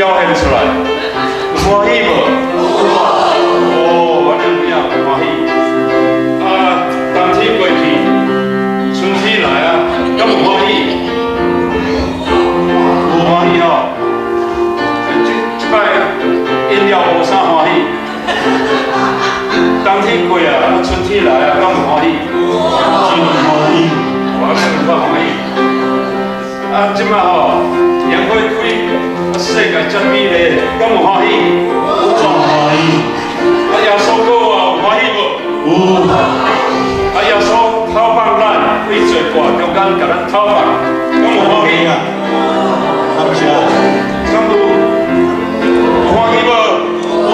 表现出来，有欢喜无？哦，我哋有影欢喜。啊，冬天过去，春天来啊，敢有欢喜？有欢喜吼。即摆饮料无啥欢喜。冬天过啊，春天来啊，敢有欢喜？真欢喜，我哋有法欢喜。啊，即摆吼，烟火开，啊，世界遮美丽，敢有欢喜？有欢喜。啊，耶稣过啊，有欢喜无？有。啊，耶稣讨放咱，为罪过中间甲咱讨放，敢有欢喜？感谢。敢有欢喜无？有。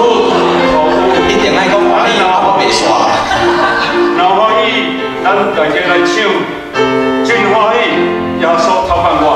一定爱讲欢喜，我袂煞。若欢喜，咱大家来唱，真欢喜，耶稣讨放我。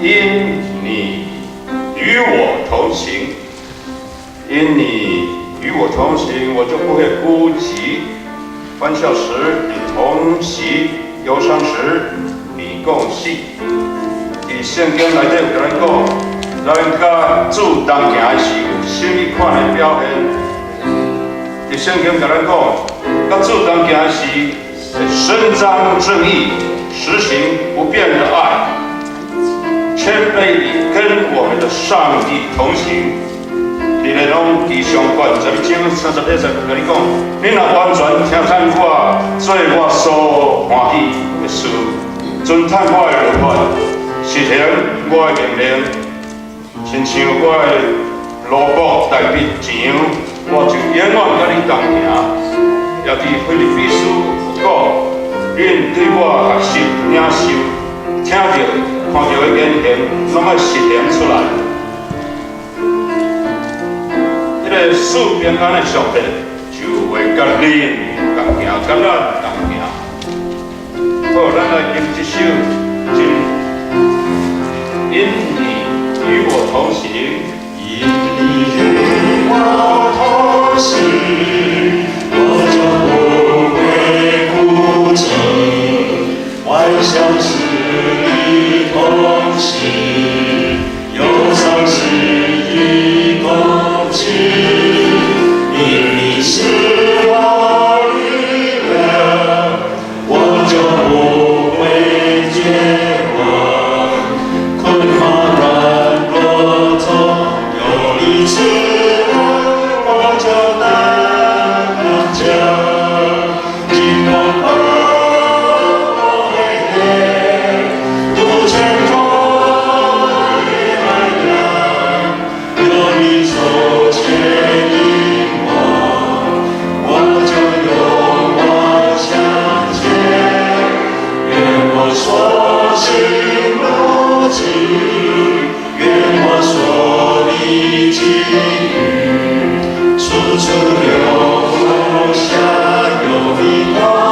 因你与我同行，因你与我同行，我就不会孤寂。欢笑时你同喜，忧伤时你共喜。伫圣经内底有甲咱讲，咱甲主同行的时有什么款的表现？伫圣经甲咱讲，甲主同行的时，伸张正义，实行不变的爱。谦卑地跟我们的上帝同行，你来拢伫上观12章31节甲你讲，你若完全听从我，做我所欢喜的事，遵从我的律法，实行我的命令，亲像我的奴仆大卫一样，我就永远甲你同行。也伫腓立比书讲，恁对我学习领受，听着。看到的言行，拢要实行出来。迄个赐平安的上帝，就会甲恁同行，甲咱同行。好，咱来吟一首真因你与我同行，因你与我同行，我就不会孤寂。万象是你同行，忧伤是你共情，因你是我力量，我就不会绝望。困乏软弱中有你慈爱，我就能刚强。经过我黑夜，路前途也海洋，有你手牵引我，我就勇往向前。愿我所行路径，愿我所历际遇，处处留下有你光。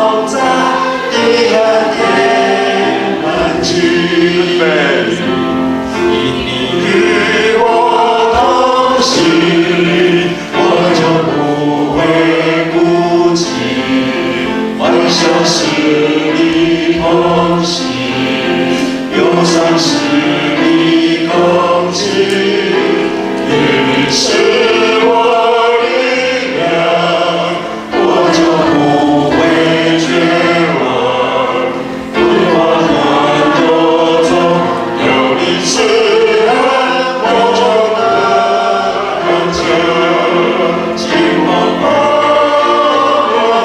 像是你控制，你是我力量，我就不会绝望。不管很多种，有你是我就能救。尽管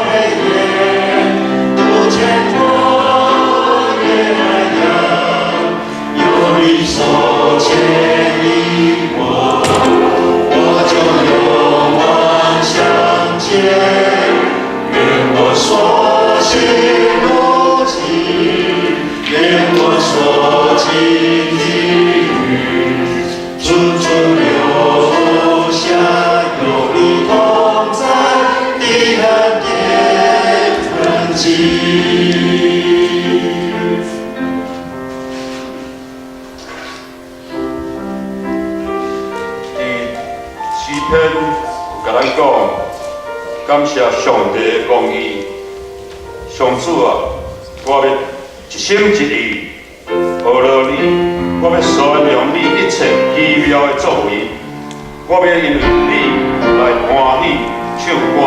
黑夜不见光也海洋，有你手牵引我，我就勇往向前。愿我所行路径，愿我所经的雨，处处留下有你同在的恩典痕迹。诗篇有甲咱讲，感谢上帝的公义。上主啊，我要一心一意学了你，我要宣扬你一切奇妙的作为，我要因为你来欢喜唱歌，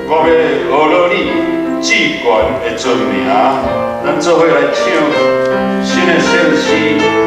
我要学了你至权的尊名。咱做伙来唱新的圣诗。